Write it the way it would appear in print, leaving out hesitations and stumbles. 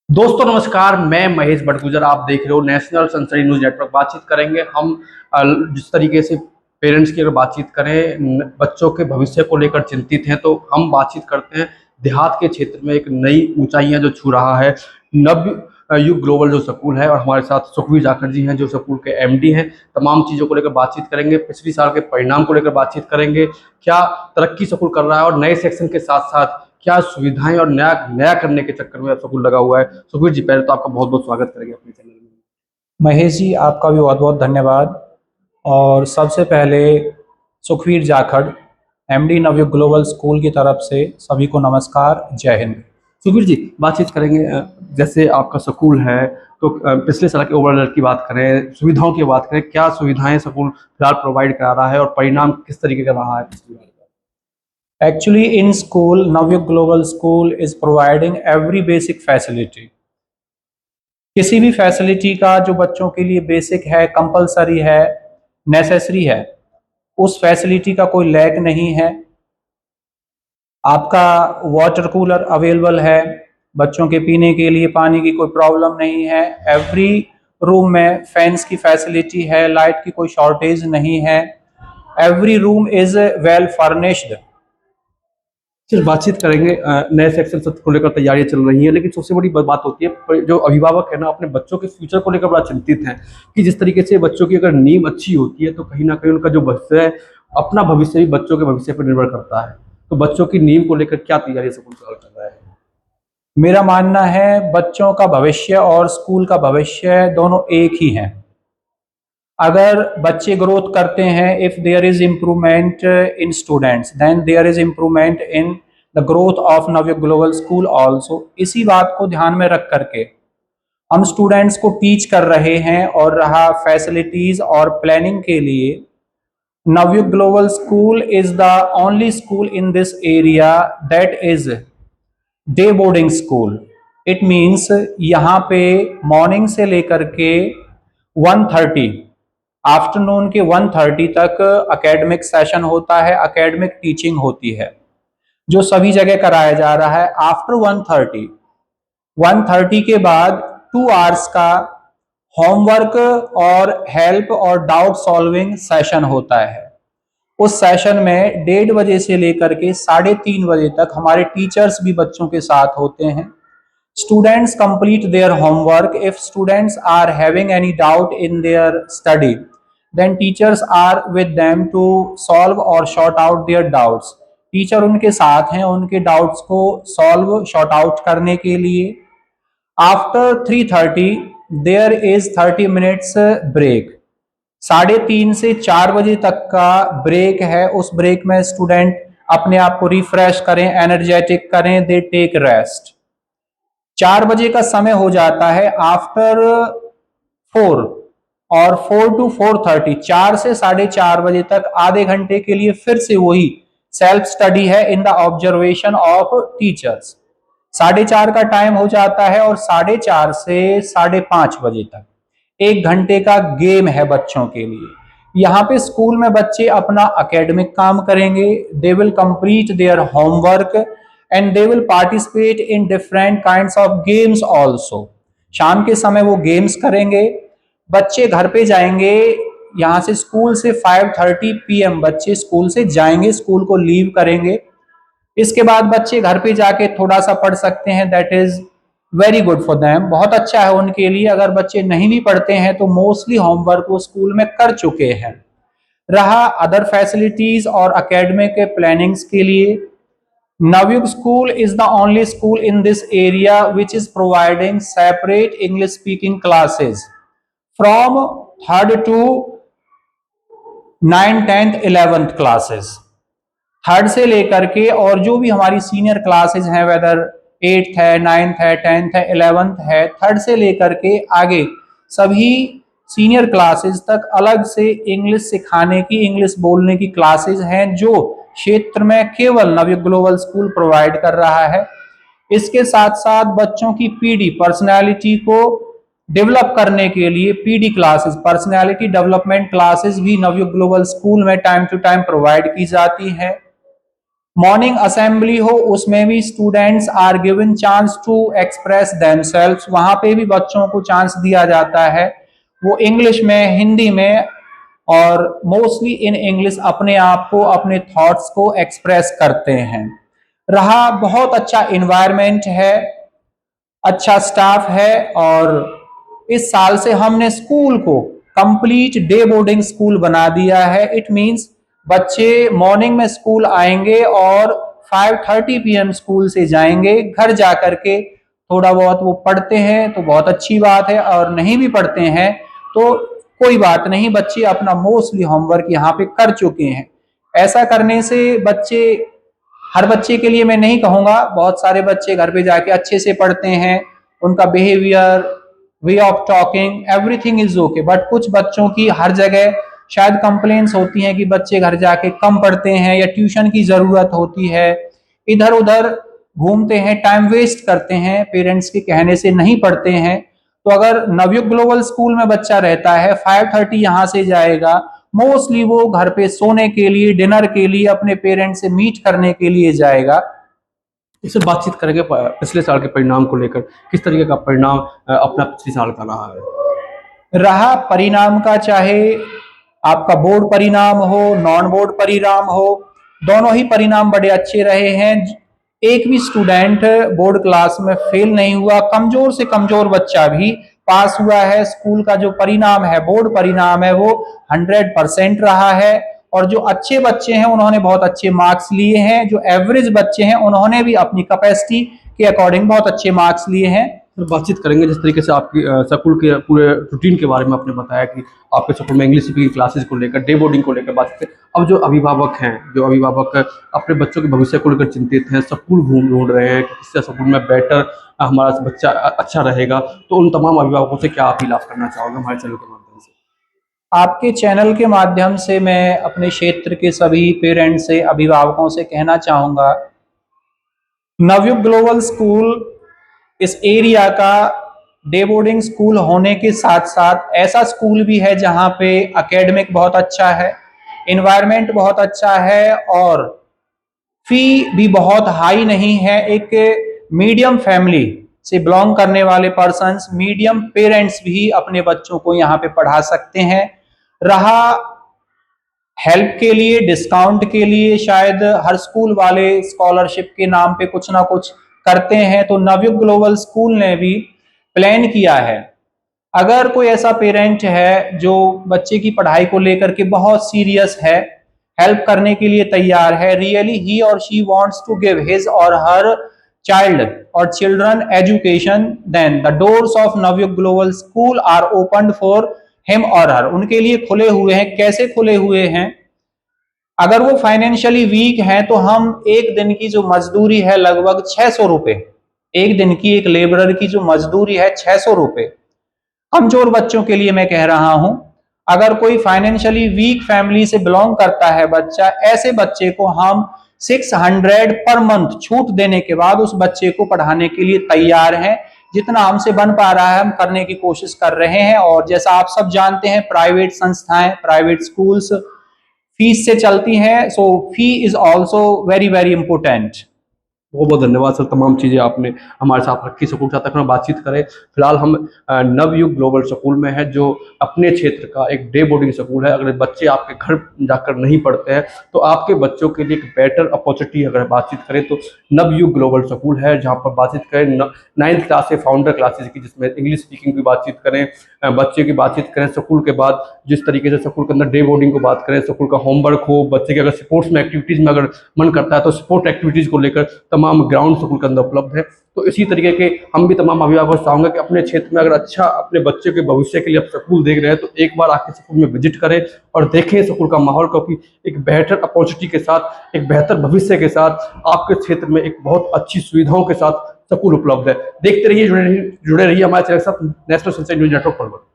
दोस्तों नमस्कार, मैं महेश भटगुजर। आप देख रहे हो नेशनल सनसनी न्यूज नेटवर्क। बातचीत करेंगे हम जिस तरीके से पेरेंट्स की अगर बातचीत करें, बच्चों के भविष्य को लेकर चिंतित हैं, तो हम बातचीत करते हैं देहात के क्षेत्र में एक नई ऊंचाइयां जो छू रहा है नव युग ग्लोबल जो स्कूल है। और हमारे साथ सुखवीर जाखड़ जी हैं जो स्कूल के एमडी हैं। तमाम चीज़ों को लेकर बातचीत करेंगे, पिछली साल के परिणाम को लेकर बातचीत करेंगे, क्या तरक्की स्कूल कर रहा है और नए सेक्शन के साथ साथ क्या सुविधाएं और नया नया करने के चक्कर में स्कूल लगा हुआ है। सुखवीर जी, पहले तो आपका बहुत बहुत स्वागत करेंगे अपने चैनल में। महेश जी, आपका भी बहुत बहुत धन्यवाद। और सबसे पहले Sukhveer Jakhar, MD Navyug global school की तरफ से सभी को नमस्कार। जय हिंद। सुखवीर जी, बातचीत करेंगे जैसे आपका स्कूल है, तो पिछले साल के ओवरऑल की बात करें, सुविधाओं की बात करें, क्या सुविधाएं स्कूल फिलहाल प्रोवाइड करा रहा है और परिणाम किस तरीके का रहा है पिछली बार का? Actually in school Navyug global school is providing every basic facility. किसी भी फैसिलिटी का जो बच्चों के लिए बेसिक है, कंपलसरी है, नेसेसरी है, उस फैसिलिटी का कोई लैक नहीं है। आपका वाटर कूलर अवेलेबल है, बच्चों के पीने के लिए पानी की कोई प्रॉब्लम नहीं है। एवरी रूम में फैंस की फैसिलिटी है, लाइट की कोई शॉर्टेज नहीं है। Every room is well furnished. सिर्फ बातचीत करेंगे, नए सेक्शन को लेकर तैयारियां चल रही हैं, लेकिन सबसे बड़ी बात होती है जो अभिभावक है ना, अपने बच्चों के फ्यूचर को लेकर बड़ा चिंतित हैं कि जिस तरीके से बच्चों की अगर नींव अच्छी होती है तो कहीं ना कहीं उनका जो भविष्य है, अपना भविष्य भी बच्चों के भविष्य पर निर्भर करता है। तो बच्चों की नींव को लेकर क्या तैयारी स्कूल कर रहा है? मेरा मानना है बच्चों का भविष्य और स्कूल का भविष्य दोनों एक ही हैं। अगर बच्चे ग्रोथ करते हैं, if there is improvement in students, then there is improvement in the growth of Navyug global school also. इसी बात को ध्यान में रख करके हम स्टूडेंट्स को टीच कर रहे हैं। और रहा फैसिलिटीज और प्लानिंग के लिए, Navyug global school is the only school in this area that is day boarding school. It means यहाँ पे मॉर्निंग से लेकर के 1:30, आफ्टरनून के 1:30 तक एकेडमिक सेशन होता है, एकेडमिक टीचिंग होती है, जो सभी जगह कराया जा रहा है। आफ्टर 1:30 के बाद 2 आवर्स का होमवर्क और हेल्प और डाउट सॉल्विंग सेशन होता है। उस सेशन में 1:30 से लेकर के 3:30 तक हमारे टीचर्स भी बच्चों के साथ होते हैं। Students complete their homework. If students are having any doubt in their study, then teachers are with them to solve और sort out their doubts. Teacher उनके साथ हैं उनके डाउट्स को सॉल्व शॉर्ट आउट करने के लिए। After 3:30 there is 30 minutes break. 3:30 से 4 बजे तक का ब्रेक है। उस ब्रेक में स्टूडेंट अपने आप को रिफ्रेश करें, एनर्जेटिक करें, दे टेक रेस्ट। 4 बजे का समय हो जाता है आफ्टर 4, और 4 to 4:30, 4 से 4:30 तक आधे घंटे के लिए फिर से वही सेल्फ स्टडी है in the observation of teachers. 4:30 का टाइम हो जाता है और 4:30 से 5:30 तक 1 घंटे का गेम है बच्चों के लिए। यहाँ पे स्कूल में बच्चे अपना एकेडमिक काम करेंगे, they will complete their homework and they will participate in different kinds of games also. शाम के समय वो गेम्स करेंगे। बच्चे घर पे जाएंगे, यहाँ से स्कूल से 5:30 PM बच्चे स्कूल से जाएंगे, स्कूल को लीव करेंगे। इसके बाद बच्चे घर पे जाके थोड़ा सा पढ़ सकते हैं, that is very good for them, बहुत अच्छा है उनके लिए। अगर बच्चे नहीं भी पढ़ते हैं तो मोस्टली होमवर्क वो स्कूल में कर चुके हैं। रहा अदर फैसिलिटीज और एकेडमिक प्लानिंग्स के लिए, Navyug school is the only school in this area which is providing separate English speaking classes from 3rd to 9th, 10th, 11th classes। 3rd से लेकर के और जो भी हमारी सीनियर क्लासेज हैं, वेदर 8th है, 9th है, 10th है, 11th है, 3rd से लेकर के आगे सभी सीनियर क्लासेस तक अलग से इंग्लिश सिखाने की, इंग्लिश बोलने की क्लासेस हैं, जो क्षेत्र में केवल नवयुग ग्लोबल स्कूल प्रोवाइड कर रहा है। इसके साथ साथ बच्चों की पीडी, पर्सनैलिटी को डेवलप करने के लिए PD classes, personality development classes भी नवयुग ग्लोबल स्कूल में टाइम टू टाइम प्रोवाइड की जाती है। मॉर्निंग असेंबली हो उसमें भी students are given chance to express themselves, वहां पे भी बच्चों को चांस दिया जाता है, वो इंग्लिश में, हिंदी में और मोस्टली इन इंग्लिश अपने आप को, अपने थॉट्स को एक्सप्रेस करते हैं। रहा बहुत अच्छा इन्वायरमेंट है, अच्छा स्टाफ है, और इस साल से हमने स्कूल को कंप्लीट डे बोर्डिंग स्कूल बना दिया है। इट मींस बच्चे मॉर्निंग में स्कूल आएंगे और 5:30 PM स्कूल से जाएंगे, घर जाकर के थोड़ा बहुत वो पढ़ते हैं तो बहुत अच्छी बात है, और नहीं भी पढ़ते हैं तो कोई बात नहीं, बच्चे अपना मोस्टली होमवर्क यहाँ पे कर चुके हैं। ऐसा करने से बच्चे, हर बच्चे के लिए मैं नहीं कहूंगा, बहुत सारे बच्चे घर पे जाके अच्छे से पढ़ते हैं, उनका behaviour, way of talking, everything is okay, but कुछ बच्चों की हर जगह शायद कंप्लेंट्स होती हैं कि बच्चे घर जाके कम पढ़ते हैं या ट्यूशन की जरूरत होती है, इधर उधर घूमते हैं, टाइम वेस्ट करते हैं, पेरेंट्स के कहने से नहीं पढ़ते हैं। तो अगर नवयुग ग्लोबल स्कूल में बच्चा रहता है, 5:30 यहाँ से जाएगा, मोस्टली वो घर पे सोने के लिए, डिनर के लिए, अपने पेरेंट्स से मीट करने के लिए जाएगा। इससे बातचीत करेंगे पिछले साल के परिणाम को लेकर, किस तरीके का परिणाम अपना पिछले साल का रहा है। रहा परिणाम का, चाहे आपका बोर्ड परिणाम हो, नॉन बोर्ड परिणाम हो, दोनों ही परिणाम बड़े अच्छे रहे हैं। एक भी स्टूडेंट बोर्ड क्लास में फेल नहीं हुआ, कमजोर से कमजोर बच्चा भी पास हुआ है। स्कूल का जो परिणाम है, बोर्ड परिणाम है, वो 100% रहा है, और जो अच्छे बच्चे हैं उन्होंने बहुत अच्छे मार्क्स लिए हैं, जो एवरेज बच्चे हैं उन्होंने भी अपनी कैपेसिटी के अकॉर्डिंग बहुत अच्छे मार्क्स लिए हैं। बातचीत करेंगे जिस तरीके से आपकी स्कूल के पूरे रूटीन के बारे में आपने बताया कि आपके स्कूल में इंग्लिश स्पीकिंग क्लासेस को लेकर, डे बोर्डिंग को लेकर बात करें। अब जो अभिभावक हैं, जो अभिभावक अपने बच्चों के भविष्य को लेकर चिंतित हैं, स्कूल ढूंढ रहे हैं कि किससे स्कूल में बेटर हमारा बच्चा अच्छा रहेगा, तो उन तमाम अभिभावकों से क्या अपील आप करना चाहोगे हमारे चैनल के माध्यम से। आपके चैनल के माध्यम से मैं अपने क्षेत्र के सभी पेरेंट्स से, अभिभावकों से कहना चाहूँगा, नवयुग ग्लोबल स्कूल इस एरिया का डे बोर्डिंग स्कूल होने के साथ साथ ऐसा स्कूल भी है जहाँ पे एकेडमिक बहुत अच्छा है, इन्वायरमेंट बहुत अच्छा है, और फी भी बहुत हाई नहीं है। एक मीडियम फैमिली से बिलोंग करने वाले पर्सन्स, मीडियम पेरेंट्स भी अपने बच्चों को यहाँ पे पढ़ा सकते हैं। रहा हेल्प के लिए, डिस्काउंट के लिए, शायद हर स्कूल वाले स्कॉलरशिप के नाम पे कुछ ना कुछ करते हैं, तो नवयुग ग्लोबल स्कूल ने भी प्लान किया है, अगर कोई ऐसा पेरेंट है जो बच्चे की पढ़ाई को लेकर के बहुत सीरियस है, हेल्प करने के लिए तैयार है, really he or she wants to give his or her child or children education, then the doors of Navyug global school are open for him or her. उनके लिए खुले हुए हैं। कैसे खुले हुए हैं? अगर वो फाइनेंशियली वीक हैं तो हम एक दिन की जो मजदूरी है लगभग 600 रुपए, एक दिन की एक लेबरर की जो मजदूरी है 600 रुपए, कमजोर बच्चों के लिए मैं कह रहा हूं। अगर कोई फाइनेंशियली वीक फैमिली से बिलोंग करता है बच्चा, ऐसे बच्चे को हम 600 पर मंथ छूट देने के बाद उस बच्चे को पढ़ाने के लिए तैयार हैं। जितना हमसे बन पा रहा है हम करने की कोशिश कर रहे हैं। और जैसा आप सब जानते हैं, प्राइवेट संस्थाएं, प्राइवेट स्कूल्स फीस से चलती हैं, so fee is also very very important. बहुत बहुत धन्यवाद सर, तमाम चीज़ें आपने हमारे साथ रखी, स्कूल के साथ हम बातचीत करें। फिलहाल हम नवयुग ग्लोबल स्कूल में है, जो अपने क्षेत्र का एक डे बोर्डिंग स्कूल है। अगर बच्चे आपके घर जाकर नहीं पढ़ते हैं तो आपके बच्चों के लिए एक बेटर अपॉर्चुनिटी, अगर बातचीत करें तो नवयुग ग्लोबल स्कूल है, जहाँ पर बातचीत करें 9th क्लास से फाउंडर क्लासेज की, जिसमें इंग्लिश स्पीकिंग की बातचीत करें, बच्चे की बातचीत करें, स्कूल के बाद जिस तरीके से स्कूल के अंदर डे बोर्डिंग को बात करें, स्कूल का होमवर्क हो, बच्चे के अगर स्पोर्ट्स में एक्टिविटीज़ में अगर मन करता है तो स्पोर्ट एक्टिविटीज़ को लेकर तमाम ग्राउंड स्कूल के अंदर उपलब्ध है। तो इसी तरीके के हम भी तमाम अभिभावकों से चाहूँगा कि अपने क्षेत्र में अगर अच्छा अपने बच्चे के भविष्य के लिए आप स्कूल देख रहे हैं तो एक बार आके स्कूल में विजिट करें और देखें स्कूल का माहौल, क्योंकि एक बेहतर अपॉर्चुनिटी के साथ, एक बेहतर भविष्य के साथ आपके क्षेत्र में एक बहुत अच्छी सुविधाओं के साथ स्कूल उपलब्ध है। देखते रहिए, जुड़े रहिए हमारे चैनल के साथ, नेशनल सनशाइन न्यूज़ नेटवर्क पर।